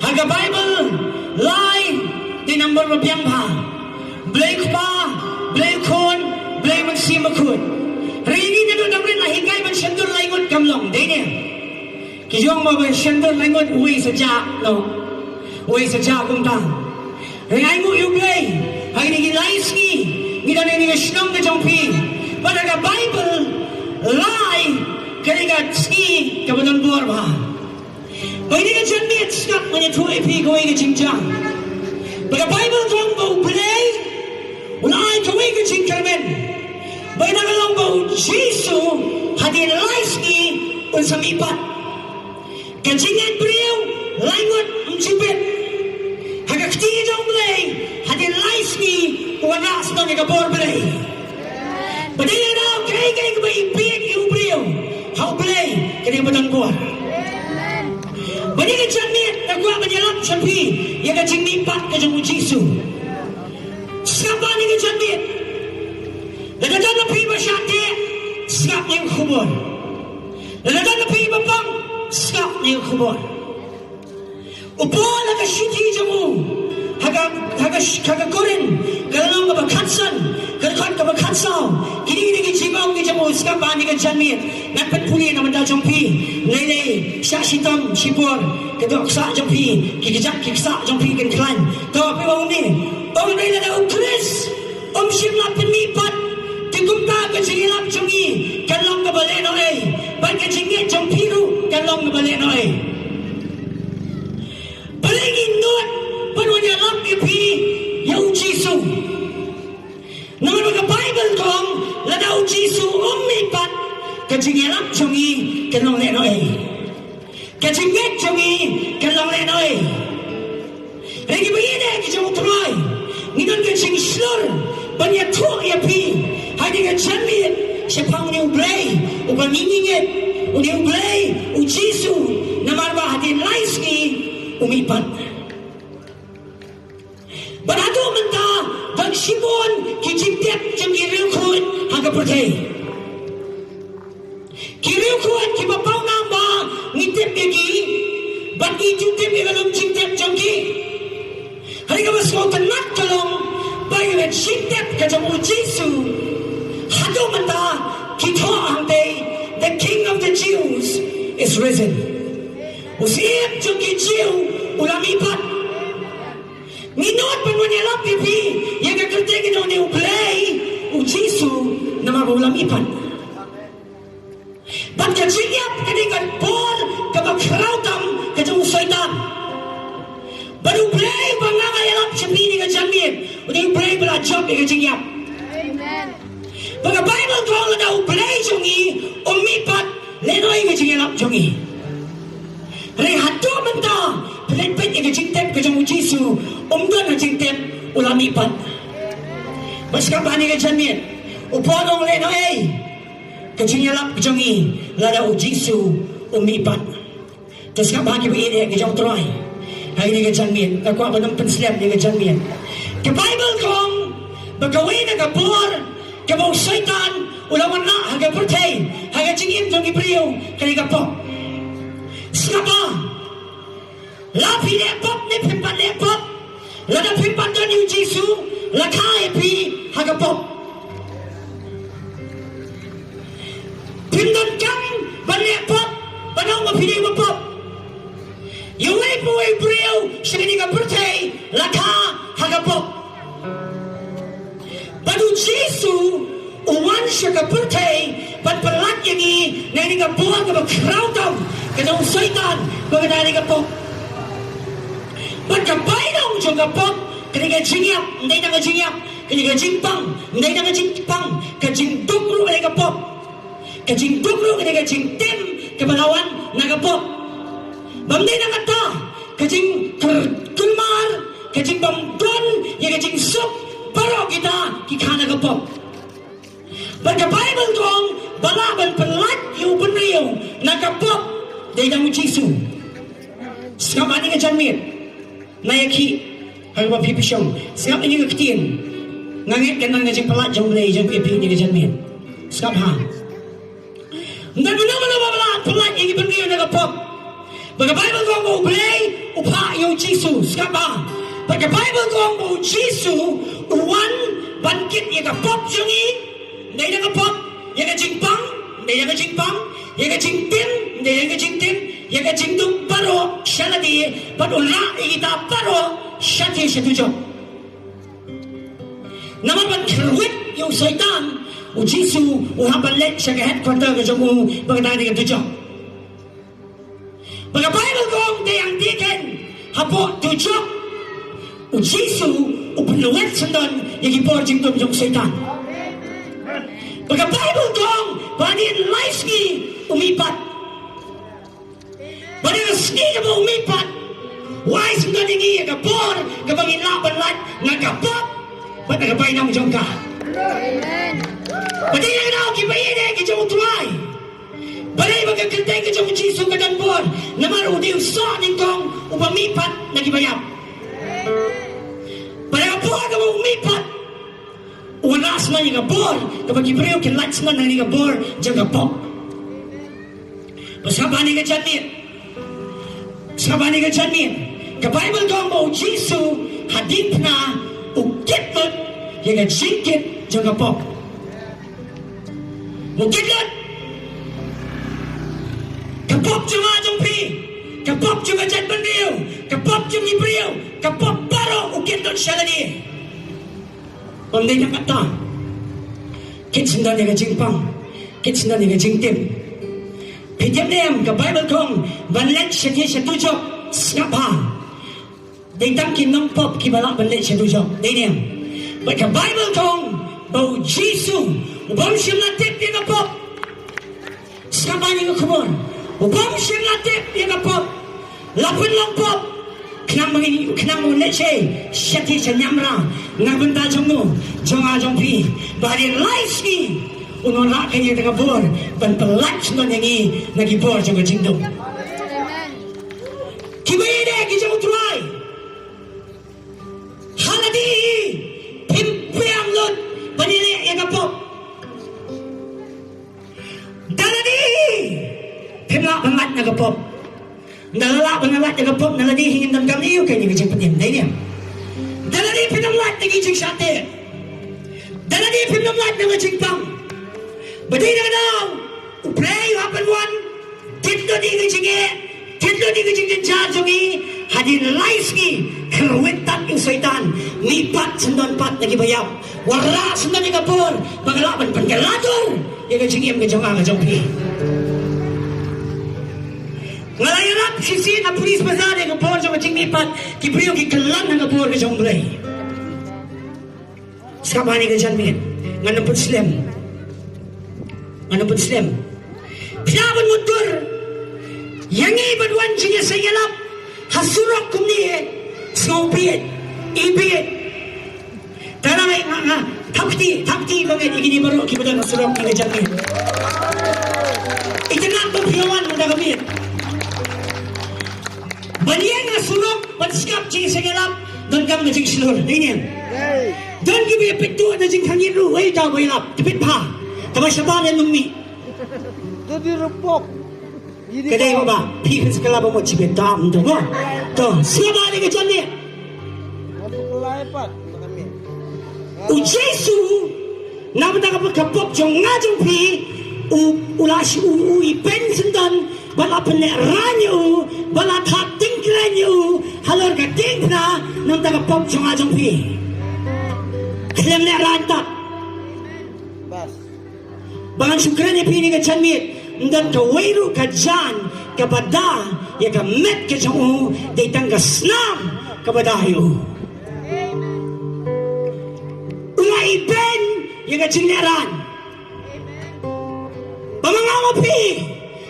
Haga Bible lai di number rupiang pa. Blake pa, Blake kon, Blake man si makut. Rini na doon rin lahigay man siyendor laingot kamlong. Di niya. Kijong mo ba siyendor laingot uwi sa jak, no? Uwi sa jak kung ta. Ringay mo yung Blay. Hay ni gilais ni. Ngida na ni gasyong na jongpi. Pada ka Bible lai kaya ski kabanon buar ba. Pwede ka dyan niya skak mo niya tuwa ipi kaway ka jingjang. Pada Bible kong ba Blay. Wala ay kaway ka jingkarmen. Pwede na lang ba Jisu hadi lais ni unsam ipat. Kajingan beriw laingot mjibit. Hagak tiga jong Blay hadi lais ni wanas na nagabor Blay. Padaya na kay ba ipig yung beriw. How Blay kaya batang buwan. Padaya dyan niya nagwa manyalap siya pi. Yaga Jingmihpat ka jong Jisu. Skapa niya dyan niya. Nagdadaan na pi ba siya di. Skap niya yung kubor. Nagdadaan na pi ba pang. Skap niya yung kubor. Upo laga shiti dyan mo. Haga korin. Galang ka ba katsan. Galakot ka ba katsaw. Kinikinig jimaw ni dyan mo. Skapa niya dyan niya. Nagpatpuli naman daw dyan pi. Lele. Siya sitam. Sipor. Kadoksa dyan pi. Kikijak kiksa dyan pi. Kanklan. Tawa pi wang ni. Ang rila na ukris. Simlap Jingmihpat. Tikumpa ka jingilap jungi. Kalong ka baleno eh. Ba't ka jingit jong piru. Kalong ka baleno eh. Balingin nuat. Panwanyalap ipi. Yung Jisu. Naman mga Bible kong. Ladaw Jisu Jingmihpat. Ka jingilap jungi. Kalong leno eh. Ka jingit jungi. Kalong leno eh. Regi begini kijang utroy. Nginon ka jing slur. Banyak tuak ya pi. Hadi ka janmit. Siapang ni Blay. Upang ngingingit. Uni Blay. Jisu. Namarba hati laiski. Umihpat. Banato menta. Bang Simon. Kijimtep jang kiriukut. Haga pertay. Kiriukut. Kibapaw namba. Ngitip yagi. Bat ngitip yagalong jimtep jang ki. Hari ka mas kau tenak kalong. Bayo at shintep ka jang Jisu. Hado mata kita ante. The King of the Jews is risen. Usiip jang ki Jew Jingmihpat. Minot panwanyalap ipi. Yang kakerteng ino ni Blay. Jisu na Jingmihpat. Ba't ka jingyap kanikan Paul kabakrautam ka jang usaytam. Baru Blay bangangayalap siya pini ka janmit. Udah Blay bala job ka jingyap. Amen. Baga Bible ko ang daw Blay jungi Jingmihpat lenoy ka jingyalap jungi. Rehado man ta pelit-pet ka jingtep ka jang Jisu umdon ka jingtep Jingmihpat. Bas ka bani ka janmit. Upodong lenoy ka jingyalap jungi ladaw Jisu Jingmihpat. Terus ka bani ba ini ka jang troy. Ay ni ka janmit. Nakuha ba ng panslap ni ka janmit. Ka Bible kong bagawin na kapur kabaw saitan ulaman na haga pertay haga jingim jong ibriyo kani kapok. Skapa lapi lepop ni pimpan lepop lada pimpan doon yung Jisu lakay pi haga pop. Pindon kang balepop banaw mapinay mo pop. Yung ipo ay briyo siya kani ka pertay laka haga pop. Badu Jisu uwan siya ka pertay pat palat yangi na ini ka buwan ka magkrautam kanong saitan bagadari ka pop. Pat ka bainong siya ka pop kani ka jingyap hindi na ka jingyap kani ka jingpang hindi na ka jingpang ka jingdukro kani ka pop ka jingdukro kani ka jingtim kabalawan na ka pop. Bamday na kata kajing kulmar kajing bamdon ya kajing sup baro kita kikana kapop. Baga Bible kong balaban pelat yung benriyo nakapop day na mo Jisu. Skap ani ka janmit nayaki hang mapipisyong skap ani ka kitin ngangit ka nang kajing pelat jang lay jang ipi ni ka janmit. Skap ha. Nagmanaman na pelat yung benriyo nakapop. Baga Bible ko mo ublay, upa yung Jesus. Kaba, baga Bible ko mo Jesus, uwan, bangkit, yaga pop yung hindi yaga pop, yaga jingpang, hindi yaga jingpang, yaga jingtim, hindi yaga jingtim, yaga jingdung paro, siya na di, padula, ikita paro, siya di siya tujo. Naman magkruwit yung Satan, o Jesus, o habalit siya ka-headquarter ka dyan mo, pagkatari ka tujo. Baga Bible ko ang dayang diken, hapo tujo, o Jesus, o panuwit sa doon, yung iborjing doon yung Satan. Baga Bible ko ang panin lifeski, umipat. Panin ski ka mo umipat, wise mo doon yung i-agabor, kapag inaban lahat, nagabot, ba't nagabay na mo dyan ka? Pati na na ako kibayin eh, kaya mo tuway. Balay magkakantay ka dyan mo Jesus ka dan bon, naman udi yung saanin kong upamipat na gibayap. Balay ka po ka mo umipat, uwanas man yung gabor, kapag ibreo kinlights man ng gabor, dyan ka po. Pasabani ka dyan min. Pasabani ka dyan min. Ka-Bible ko mo Jesus, hadip na, ukitot, yung jingkit, dyan ka po. Mukidot! Kapop yung adong pi! Kapop yung adyan bandiyo! Kapop yung ibriyo! Kapop baro! Ukidot siya lagi! Pamday na kata. Kitsinda niya ka jingpang. Kitsinda niya ka jingtim. Pityam niyam, ka-Bible kong, banlet siya niya siya tujok, skapa. Daytang kinong pop, kibala banlet siya tujok. Dayniyam. But ka-Bible kong, o Jesus, ubam siyang natip niya ka pop. Skapa niya ka kumon. Ubam siyang natip niya ka pop. Lapin lang pop. Kenang mo leche, siya ti siya nyamra. Nabunda jong mo, jong ajong pi. Bari life ni, unora kanya nagabor. Ban pelat mo nangi, nagibor jong ajingdong. Kibayede, kijong tuway. Haladi, pimpiyang lot, panili yang kapop. Daladi, pimla pangat nagapop. Nalala pangalat nagapop, naladi hingin ng kamiyo, kanya kijong patim. Dahil yan. Daladi pinamlat na kijong syate. Daladi pinamlat na majingpang. Baday na daw, upray, hapan one, titlo di kijong titlo di kijong jajong hadin laiski, kerwitan yung Satan, mipat sandon pat nagibayap, wara sandon yung kapor, pangalaban pangalator, yung kijong kijong kijong pi. Ngalayarap sisi na pulis pasada yung kapor sa Jingmihpat, kibriyo kikalan ng kapor kijong blay. Skapani ka dyan min, nga napod slim. Nga napod slim. Pinabon mo tur, yang ibadwan Jingiaseng ialap, hasurok kumnihe, snowpiet, ibiet. Tara nga, takti bangit, ikinibaro, kibadan, hasurok, ingadyan min. Itinak mo piyawan mo na gamit. Baliyan nga surok, patiskap, Jingiaseng ialap, doon kang na jing silor. Ganyan. Doon kibaya pito na jing hangiru, ay daw mo ialap, tipit pa. Tama siya ba na numi? Jadi rupok. Kadai mo ba? Pikan sa kalabang mo, chibit dam do mo. To, siya ba ni ka dyan niya? Ano kalaipat? Kami. O Jesu, naman na kapag kapop yung nga dyan pi, ula si ipen sundan, bala paneran niyo, bala katingkran niyo, halor ka tingna, nang tagapop yung nga dyan pi. Kalam na ranta. Bas. Bangan syukran niya pini ka dyan miit, dan kawairu ka dyan, kabada, ya ka met ka dyan daytang ka snam, kabadayo. Ula ipen, ya ka dyan Pamangawapi,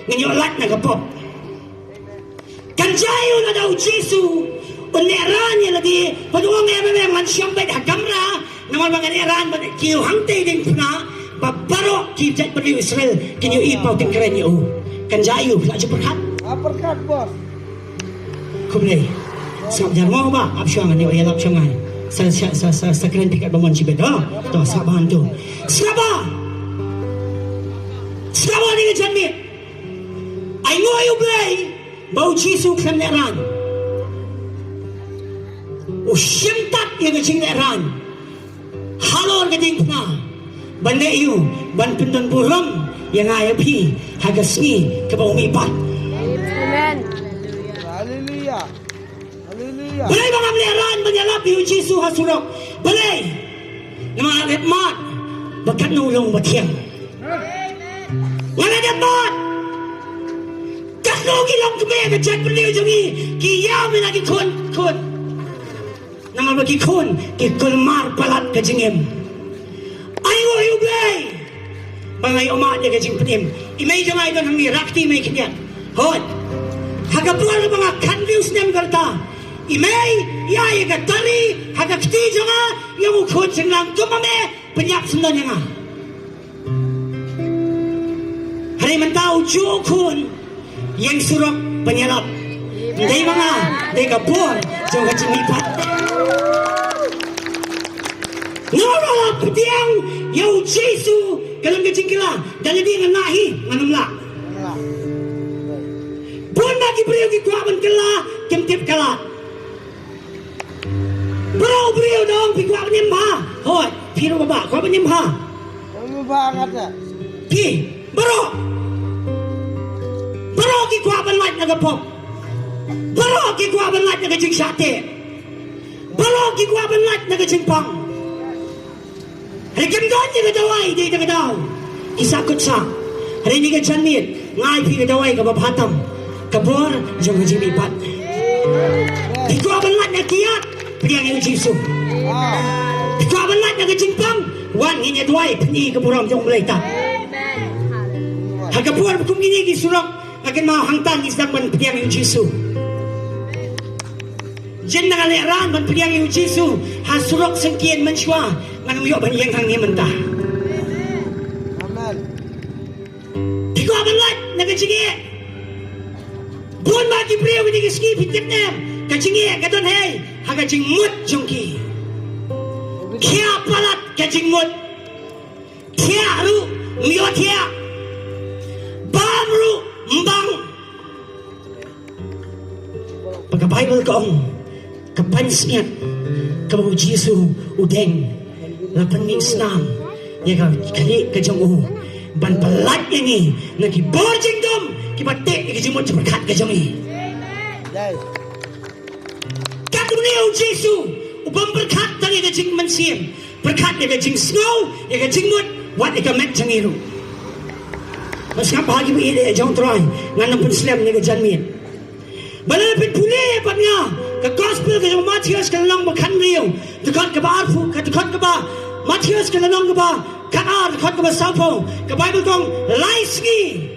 ngayon lahat nagapop. Kanjayo na daw Jesu, uneran niya lagi, paduwang nga mga siyang ba't hagamra, naman mga neran, kiyuhang tayo din na, babaro, kiyujat pa niyo Israel, kinyo ipaw tingkaren niyo. Kanjayo, lahat siya perkat. Perkat, bos. Kumulay, sabi niya, mo ba? Apsyongan niyo, ialap syongan. Sa kren pikat ba mo sibet, to, sabahan to. Skaba ni ka dyan mi. Ay mo ayo blay. bau Jisu kan leran usyamtat yang kecing leran halor keding pna banda iu ban pendon buram yang ayapi hagasni ke bau mipat. Amen. Haleluya. Haleluya. Balay mga leran banyalap iu Jisu hasurok balay nama mat bakat nulong batiang ngana dapat kakno gilong keme kajat beliau jongi kiyam lagi kun nama bagi kun ki kulmar palat kajingem ayo blay bangay umat dia kajing penim imay jangay don hang rakti may kinyan hot hagapur mga confused nem karta imay ya gatari hagakti janga yang ukod singlang tumame penyak sundan nga hari mentau jukun yang surok penyelap dari mga dari kapur jong Jingmihpat ngarap tiang yau Jisu kalang kecingkila dan jadi nganahi nganumla pun bagi beliau di kuaban kela kemtip kala beliau dong pi kuaban nimha hoi piro baba kuaban nimha Kamu banget ya. pi bro ki kuaban lat nagapop bro ki kuaban lat nagajing sate bro ki kuaban lat nagajing pang Rekem don ni kadawai di kadau. Isakut sa. Hari ni kajanit ngai pi kadawai ka babatam. Kabor jong Jingmihpat. Iko abalat na kiat priang yung Jisu. Iko abalat na kajingpang wan ni dwai pni kaburam jong melaita. Hagapur kum gini gisurok akan mau hangtan isdaman priang yung Jisu. Jen na leran ban priang yung Jisu hasurok sengkian mensywa nang uyok ban yang hang ni mentah. Amen. Iko abalat na kajingi. Buon bagi priang ni kiski pitip nem kajingi kadon hey hagajing mut jongki. Kia palat kajing mut. Kia ru mio kia. Bamru mbang. Pagka Bible kong kapansnyat kabau Jisu udeng lapan ni Islam ya kali kajang ban pelat ini lagi borjing dom kibatek kajimut berkat kajang ini Yes. kat dunia Jisu ubam berkat tangi kajing mensim berkat ya kajing snow ya kajing mut wat ya kamet jangiru mas ngapa lagi ini jong try nganam pun Islam ni kajanmin Balapit puli pat nga ka gospel ka Matius ka lang makan riyo dekat ka ba arfu ka dekat ka ba Matius ka lang ka ba ka dekat ka ba sapo ka Bible kong laiski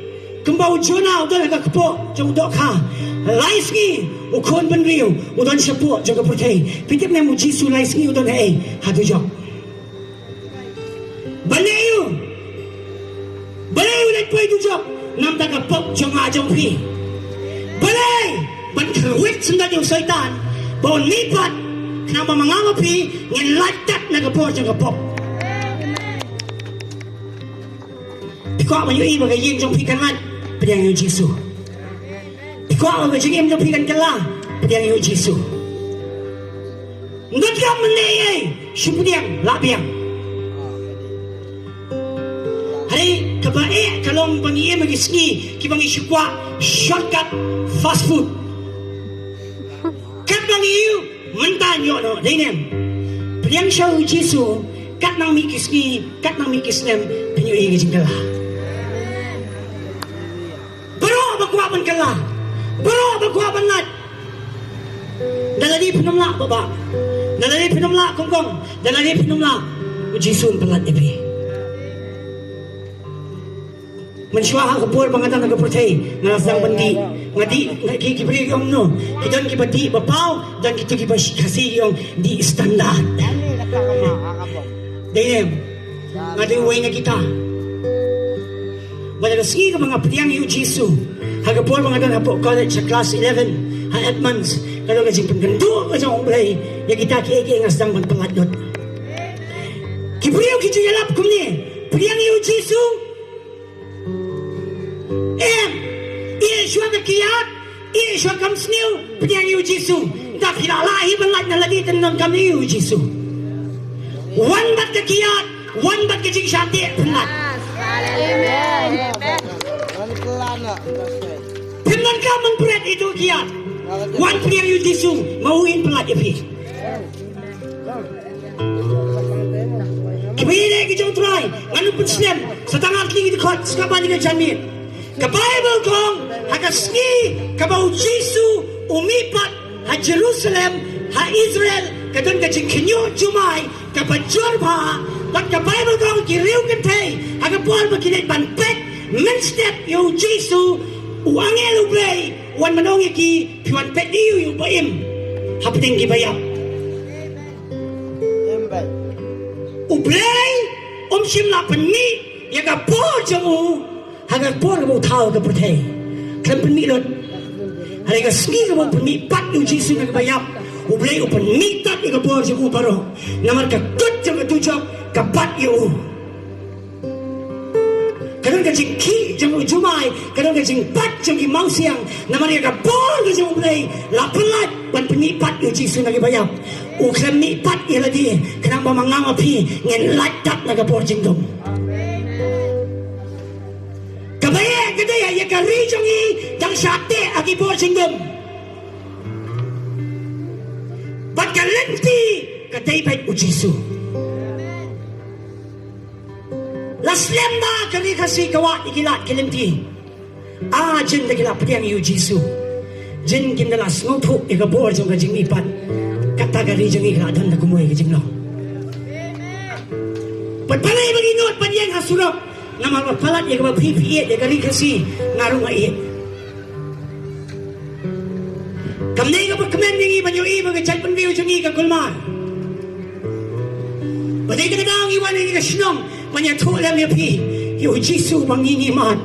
kembau jona udon ka kapo jong dok ka laiski ukon ban riyo udon sapo jong ka putay pitip na mo Jisu laiski udon hey hatu jok balayu like pwede jok nam ta ka pop jong ajong pi balay ban kerwit senda yung syaitan bawon mipat kenapa mengangapi ngelatat na kapor jang kapop ikaw mayui bagayim jang pikanat pediang yung Jisu ikaw bagayim jang pikan kala pediang yung Jisu ngat ka menayay syupudiang labiang hari kabae kalong pangiyem magisni kibang isyukwa shortcut fast food kat nang iyo mentan yo no dinem priang show Jisu kat nang mikis nem pinyo igi jingkala baro bagwaban kala baro bagwaban lat dalali pinumla baba dalali pinumla kongkong dalali pinumla Jisu pelat ibi mensyuaha kapur pangatang nagapurtay ngasang bandi ngadi kibri yung no kidan kibati bapaw dan kito kibas kasi yung di standard Ini nakakama. dayem ngadi way na kita balagasi ka mga priang yung Jisu hagapur pangatang hapo college sa class 11 ha Edmonds kalau kasi paggandu kasi ang ulay yung kita kiiki ngasang pangatot kibri yung kito ialap kumni priang yung Jisu iya siya na kiat Iswa kam sniu pediang yu Jisu. Dak hila lahi belat na lagi tenang kam yu Jisu. Wan bat ke kiat, wan bat ke jing syati belat. Amen. Pelan nak. Tenang kam mengpret itu kiat. Wan pediang yu Jisu mauin belat ipi. Kibine ke jong try, anu pun snem, setengah kling di kot skapan dengan jamir. Ke Bible kong, haka ski, ke bau Jisu, umipat, ha Jerusalem, ha Israel, ke don ke jing kenyo jumai, ke bajor pa, dan ke Bible kong kiriu kentay, haka bual makinet ban pet, menstep yu Jisu, uangel ublay, wan manongi ki, piwan pet diu yu baim, hapting ki bayap. Ublay, sim la penmi, ya ka por jamu, haga por mo tao ka pertay. Klem penmi lot, haga ski ka mo penmi pat yu Jisu na bayap. Ublay penmi tat ya ka por jamu paro. Namar ka tut jam ka tujok ka pat yu. Kadang ka jing ki jamu jumai, kadang ka jing pat jam ki mau siang. Namar ya ka por ka jamu ublay, la pelat ban penmi pat yu Jisu na bayap. Uklem ni pat ia lagi kenapa mangam api ngen latat naga porjing dom. Kabaya kedaya ya kari jongi jang sate agi porjing dom. Bat kalenti kadai pet ujisu. Las lemba kari kasi kawat ikilat kalenti. Jen dakilat pediang ujisu. Jen kindalas ngopuk ika porjing ka Jingmihpat. Kata kari jengi keadaan nak kumui ke jenglo. Berpalai bagi not panjang hasurap. Nama berpalat ya kebab hipiet ya kari kasi ngarung ayat. Kamnei kebab kemen nengi banyu i bagi cat penviu jengi ke kulmar. Badai kadang iwan ini ke senong banyak tu lem ya pi. Yo Jisu bangi mat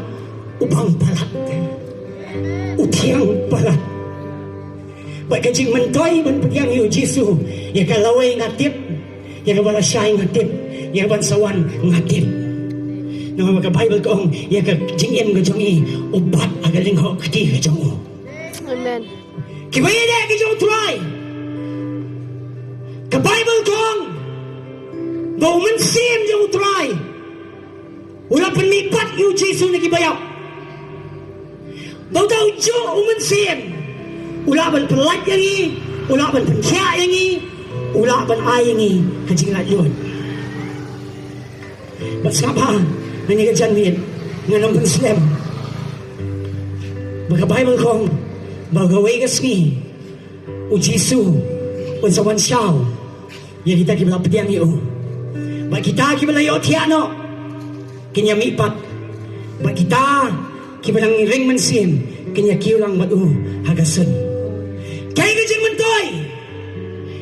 ubang palat. Utiang palat. Baik kajing mentoi ban pediang yu Jisu, ya kalawai ngatip, ya kabala syai ngatip, ya bansawan ngatip. Nama maka Bible kong, ya ka jingem ke jongi, ubat agaling ho keti ke jongo. Amen. Kibaya dia ke jong try. Ke Bible kong, bau mensim jong try. Ulah penmipat yu Jisu ni kibayap. Bau tau jo mensim. Ulah ban pelat yang ni, ulah ban pencak yang ni, ulah ban air yang ni, kajing lat yun. Bat siapa? Nani kajan min, nganam pun Islam. Baka Bible kong, bagawai kasni, ujisu, unsawan syau, yang kita kibla pediang yu. Bak kita kibla yu tiano, Jingiaseng. Bak kita kibla ring mensim, kenya kiulang matu hagasun. Kaya kajing mentoy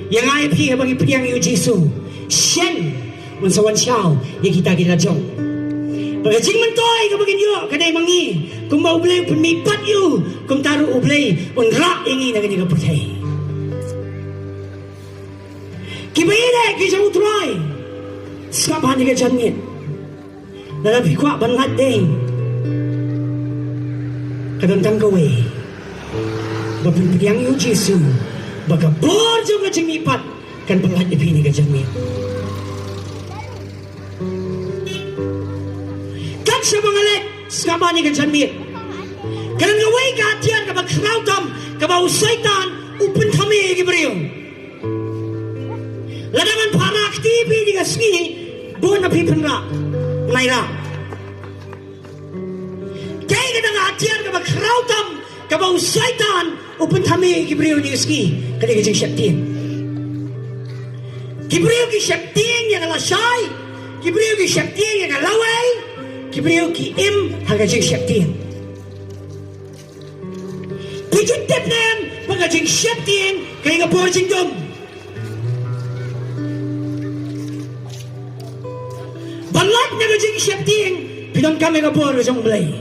yang ayat pihak bagi pediang yu Jisu syen unsawan syau yang kita jong bagi jing mentoy ka bagi yu kadai mangi kum bau blay penmipat yu kum taru ublay unrak ingi na kanya kaputay kibayina kisang utray skapan ni kajanit nalapi kwa bangat ding kadantang kaway Bapun pediang yu Jisu baka borjo ka Jingmihpat kan pelat ipini ka Jingmihpat. Kan siya mangalit skamani ka Jingmihpat. Kanang gaway ka atiyan ka magkrautam ka mausaytan upin kami gibriyo. Ladangan para aktibi di ka ski buwan na pipinra naira. Kaya ka nga atiyan ka magkrautam kabau syaitan upun kami kibriu ni ski kali kajing syaitan kibriu ki syaitan yang lasai kibriu ki syaitan yang lawai kibriu ki im hagajing syaitan pijutip nem hagajing syaitan kaya ngapur jingdom balat na hagajing syaitan pinang kami ngapur kajong belay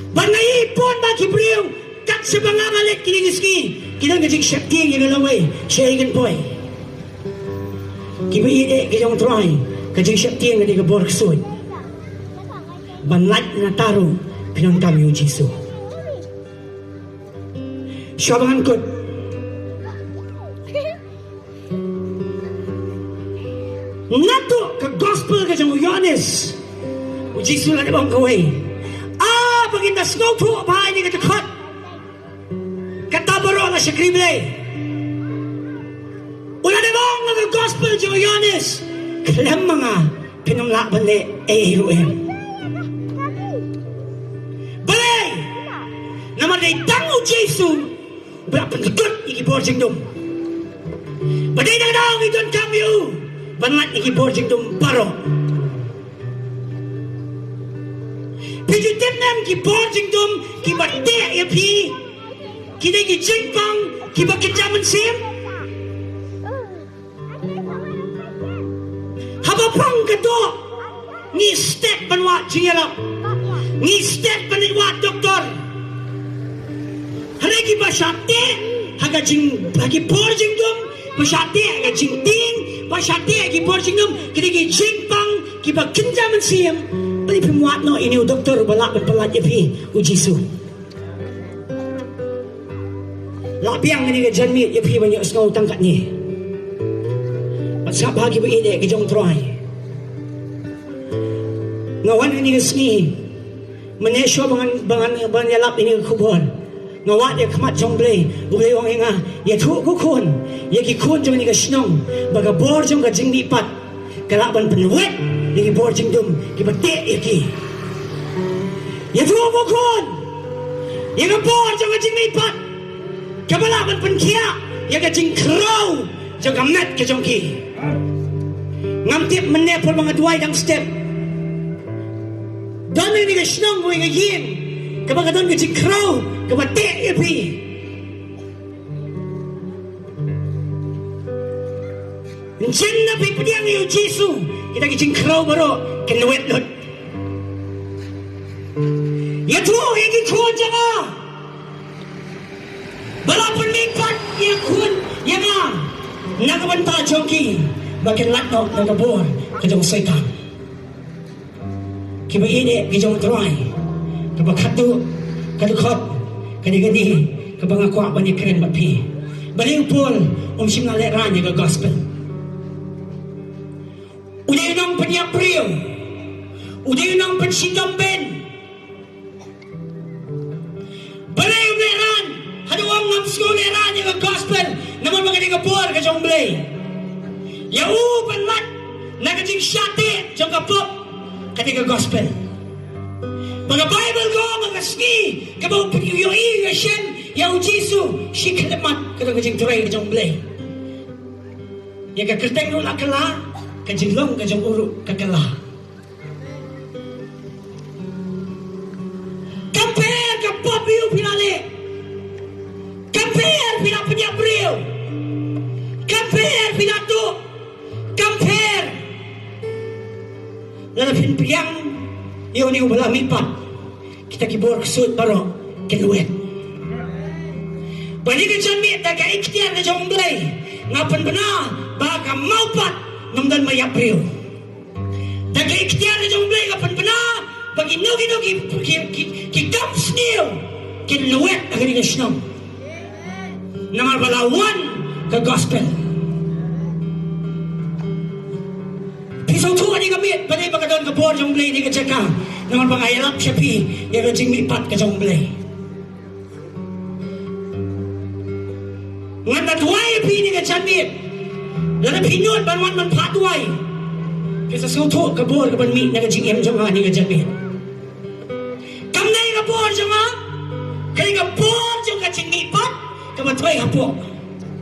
Bangai pun bagi beliau kat sebangang alik kini ski kita ngajik syakti yang galawai syaigan boy kiba ide kita try kajik syakti yang ngadi ke bor kesud banlat na taru pinang kami Jisu Syabangan kut. Nato ke gospel ke jang Yohanes. Jisu la bang kawai. Bagi tas ngau tu apa ini kata kot. Kata baru na syakrible. Ulah de bang ke gospel jang Yohanes. Kelam mga pinamla bale ruem. Bale. Nama de tangu Jisu. Berapa ketut iki borjing dum. Badai dah dah ngidon kami bangat iki borjing dum baro. Pijutim nam ki borjing dum ki bate ya pi. Kita ki jingpang ki bakejaman sim. Haba pang kato ni step banwa jingialap. Ni step banwa doktor. Hari basyate haga jing bagi borjing dum basyate haga jing ting basyate hagi borjing dum kini jing pang ki bakenjaman sim bali pemuat no ini doktor balak pelat yapi ujisu lapiang ini ke janmit yapi banyak skau tangkat ni pasal bagi beide ke jong try ngawan ini ke sini menesho bangan yalap ini ke kubur ngawat ya kemat jong blay boleh orang ingat ya tu kun ya ki kun jong ni ke snong baga bor jong ke Jingmihpat kalaban penuet ya ki bor jing dum ki bate ya ki ya tu kun ya ke bor jong ke Jingmihpat kabalaban penkia ya ke jing crow jong ke mat ke jong ki ngamtip menepol mga duay dang step dan ni ke snong mo nga yin kapag doon ka jing crow kabate ipi Ncen na pipadiang iyo Jisu kita kijing crow baro kinuwet lot yatu higi kun janga balapun lipat ya kun yanga nakabanta jongki bakin lakno nagabor kajong setan kiba ine kijong try kabag hatu kadukot kani-gani kabang ako apa ni keren mapi baliw pol sim na leran yung gospel uday nang panyapriyo uday nang pansigamben baliw leran haduang ng school leran yung gospel naman mga nigapor ka siyang blay yau panmat nagajing syate siyang kapop katiga gospel mga Bible ko, mga ski, kabaw pag-iwi nga siyang yaw Jisu, si kalamat, kada kajing turay, kajong blay. Yang kakerteng nula kala, kajing long, kajong uru, kakala. Compare, kapapiyo pinali. Compare, pinapanyabriyo. Compare, pinato. Compare. Lalapin piyang, yun yung wala mipat. Kita kibor kusut baro kinuwet. Bali ka janmit daga ikhtiar na jong blay. Ngapan ba na baka mawpat namdan mayapriyo. Daga ikhtiar na jong blay ngapan ba na bagi inog ki kamps niyo kinuwet agad nga sinong. Naman balawan ka gospel. Pisau tu ni kami, pada baka doon ka bor jong blay ni ka tsaka. Naman pang ialap siya pi, yung Jingmihpat ka jong blay. Ngan natuay pi ni ka janmit. Lana pinod banwan man patuay. Kesa suto ka bor ka ban mi na ka jingem jong ni ka janmit. Kamnay ka bor jong ha? Kaya ka bor jong ka Jingmihpat, kamatuay hapo.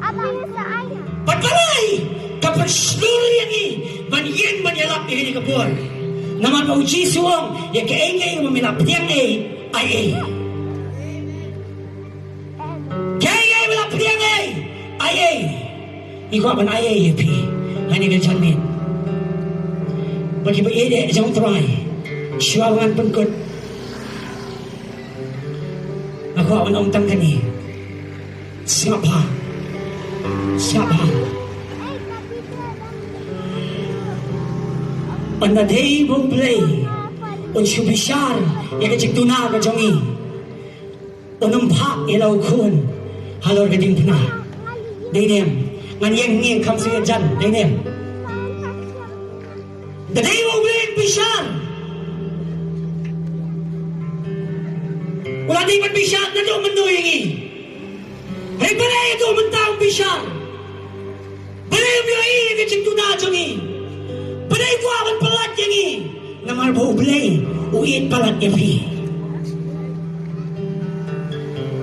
Abang sa ayah. Patbalay! Kapag sluri yan banyin man yalap ni ka bor. Naman pa Jisu ang yung kaingay yung mamilap niyang ay kaingay malap niyang ay ikaw man ay pi hani ka janmin bagi ba ide jang try syuawangan pengkut ako ang umtang kani siapa on the day won't play on subishar ya kajik tuna ka jongi onam phak ilaw kun halor gading puna dinem ngan yang kam se jan dinem dadai mo wen bisan wala di man bisan na do menuyingi hey balay do mentang bisan balay bioi ke cintuna jongi balay ko awan pelat yangi namar bau balay uit pelat yapi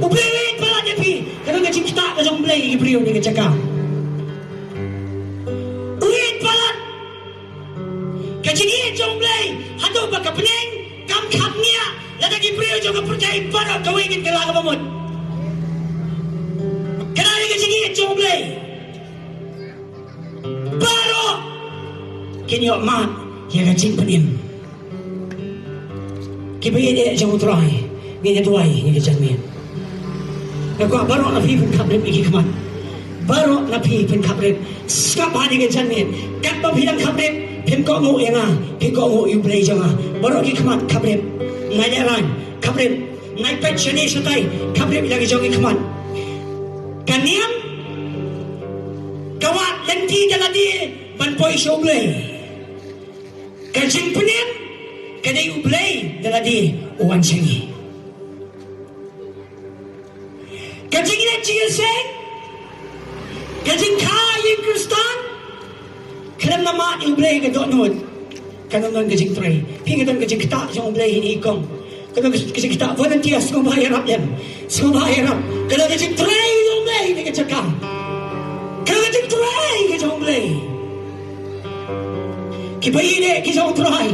ublay pelat yapi kada ka cinta ka jong balay ibriu ni ka cakap uit pelat ka cingi jong balay hado ba ka pening kam khap nia lada ibriu jong ka percaya para kawingin ka la ka mamut kada ka cingi jong balay baru kini mak ya kacing penim kibai dia jauh terai dia tuai ni kejangan aku baru nabi pun kabret iki kemat baru nabi pun kabret skap hari kejangan kat bapidang kabret pem kau mau yang pem kau mau you play jangan baru iki kemat kabret ngajaran kabret naik pensiun setai kabret lagi jauh iki kemat kaniam kawat lenti jaladi banpoi shoblay kajing penim kadai ublay jaladi uwan sengi kajing ina Jingiaseng kajing kaya Kristan kalam nama ublay kadok nod kanon kajing tray pingadon kajing kita jong ublay ini ikong kanon kajing kita volunteer semua bayarap yan semua bayarap kanon kajing tray ublay ni kacakam kanon kajing tray kajong ublay kibai ini kisah tray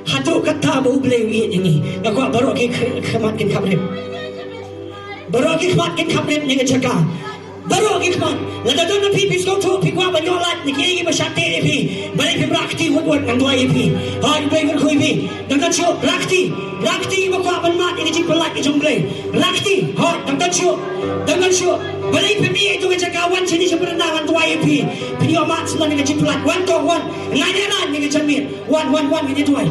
hatu kata bau ublay uit yang ni aku baru ki kemat kin kabrep baru ki kemat kin kabrep ni kacakam baru ki kemat lada don na pipis ko tu pi kwa banyolat ni ki masate ni pi balik pi rakti wot nang dua pi ha ibai kan khui pi dang kan chu rakti mo kwa ban mat ni pelat ki jomblay rakti ha dang kan chu balik pi mi itu kacakam wan sini sebenarnya wan dua pi pi yo mat selan ni pelat wan to wan ngai ran ni kacamit wan ni tuai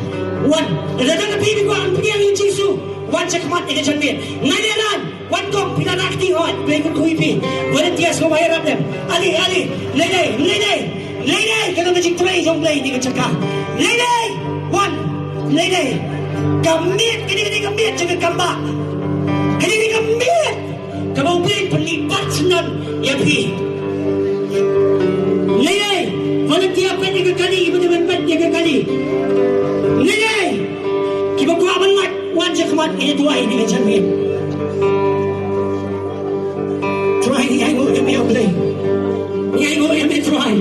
wan lada don na pi kwa an pi yang Yesu wan cakmat ni kacamit ngai ran wan kong pila rakti hot play kan khui pi volunteer semua bayar dem ali lele kalau ngajik tray jong play ni kacakam lele wan lele kamit kini kamit jangan kambak kini kamit kamu play pelipat senan ya pi lele volunteer pen ni kali betul pen ni kali lele kiba ko aban wan cakmat ini tuai ni kacamit try ni ai ngồi em play ni ai ngồi em try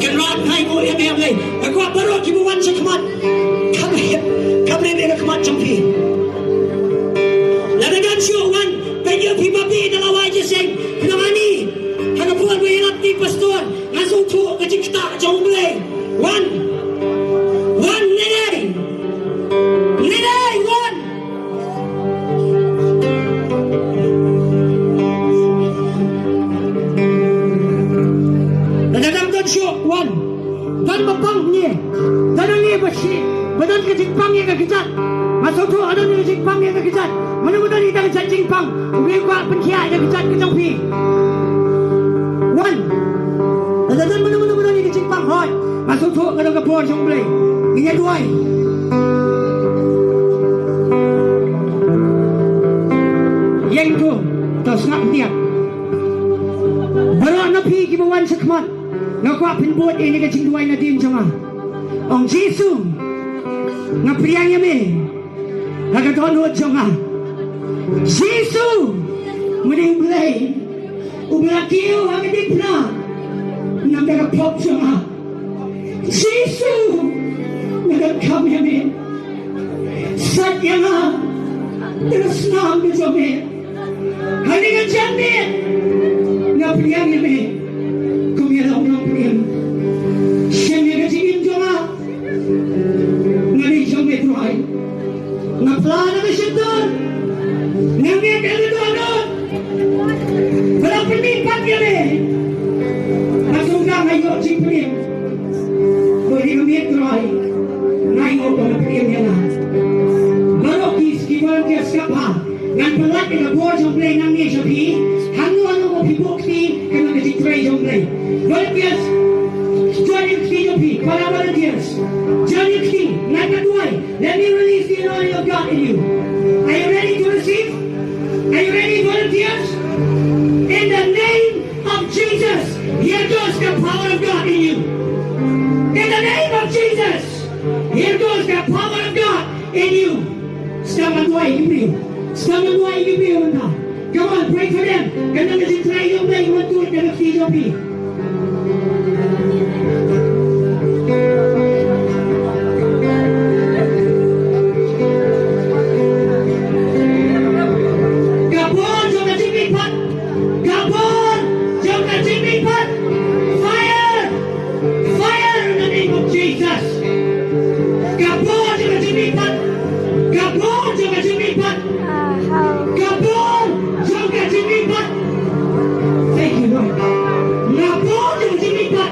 kan rat ai ngồi em play aku baru kibu wan cakmat kabre ni kemat jampi lada gan show wan penyo pi babi dalam wajah seng pinamani haga puan bayarap ni pastor ngasung tu kajik kita jong play wan nene wan show wan dan bapang ni dan ni besi badan ke jingpang yang kejat masuk tu ada ni jingpang yang kejat mana-mana ni dah kejat jingpang ubi kuat penkiat yang kejat kejong pi wan dan mana-mana ni jingpang hot masuk tu ada ke por jong play ini duai yang tu tak sangat tiap baru napi kibawan sekmat ngakwa pinbuat ini ke cingduai na din sama ong Yesu ngapriang yame nagaton hot sama Yesu mudi ublay ublakiu hagidipna nagapop sama Yesu nagakam yame satyama terus nam bijome halingan jame ngapriang yame kumiyalaw ng priyam siya nga kajingin ko nga ngari siyang metruhay nga plana ka siya doon nga nga doon walang pinipat kami nasong nga ngayon siyang priyam pwede ka metruhay ngayon ko na priyam yan na marokis kiwan kaya skapa nga palat ka buwan sa jong play nang ni sa pi hang no ano ko pi bok ti kan ka ti tray jong play volunteers join you ki jong pi para volunteers join you ki na ka tuai let me release the anointing of God in you. Are you ready to receive? Are you ready, volunteers? In the name of Jesus, here goes the power of God in you. In the name of Jesus, here goes the power of God in you. Stand and wait, you. Stand and wait, you. Come on, pray for them. Can you just try your way? You want to do it, then feed your people. Gabon, jangan Jingmihpat. Gabon, jangan Jingmihpat. Fire, fire in the name of Jesus. Gabon, jangan Jingmihpat. Gabon, jangan Jingmihpat. Gabon, jangan Jingmihpat. Thank you, Lord. Gabon, jangan Jingmihpat.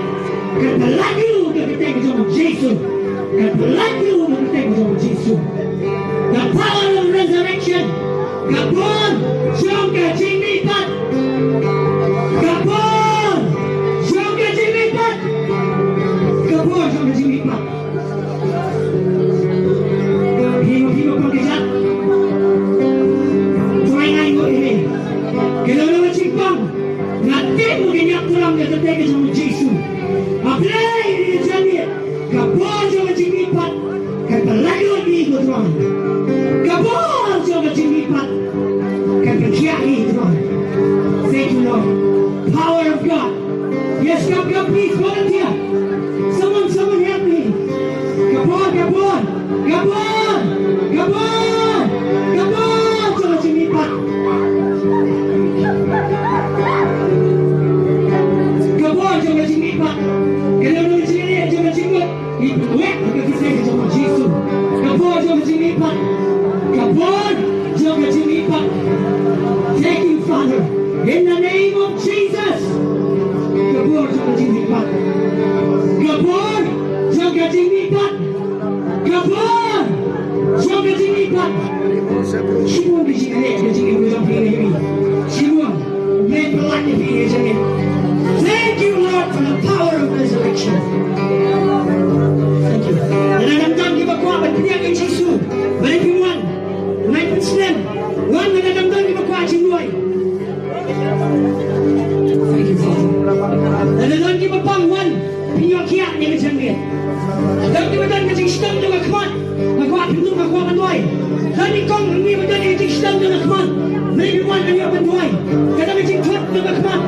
Kata lagi lu kita sama Yesus. Kata lagi lu kita sama Yesus. The power of resurrection. Gabon, jangan Jingmihpat. Gabon, jangan Jingmihpat. Gabon, jangan Jingmihpat. Himo pangkijat. Tuai ngai mo ini. Kalau nama cipang, nanti mungkin yang kurang dia tertega sama Yesus. Apply ini jadi. Gabon, jangan Jingmihpat. Kata lagi lagi ikut Tuhan. Gabon, jangan Jingmihpat. Kata kiai Tuhan. Thank you, Lord. Power of God. Yes, come, please, volunteer. Someone help me. Gabon, Gabon, Gabon, Gabon, Gabon, jangan Jingmihpat. Gabon, jangan Jingmihpat. Kalau lu sini jangan Jingmihpat. Itu wek kita kita sama Yesus. Gabon, jangan Jingmihpat. Gabon, jangan Jingmihpat. Thank you, Father. In the name of Jesus. Gabon, jangan Jingmihpat. Gabon, jangan Jingmihpat. Gabon, jangan Jingmihpat. Semua di sini ada Jingiaseng ini. Semua memperlakukan Jingiaseng ini. Thank you, Lord, for the power of resurrection. Thank you. Nananamdam di bawah berpihak ke Yesus. Berikimuan, naik Islam. Wan nananamdam di bawah Jingoy. Thank you, Father. Nananamdam di bawah Wan pinyokiak ni macam ni. Dan di bawah macam Islam tu makmat. Makmat pintu makmat panduai. Dan di kong ni bawah macam Islam tu makmat. Berikimuan ni panduai. Kadang macam klub tu makmat.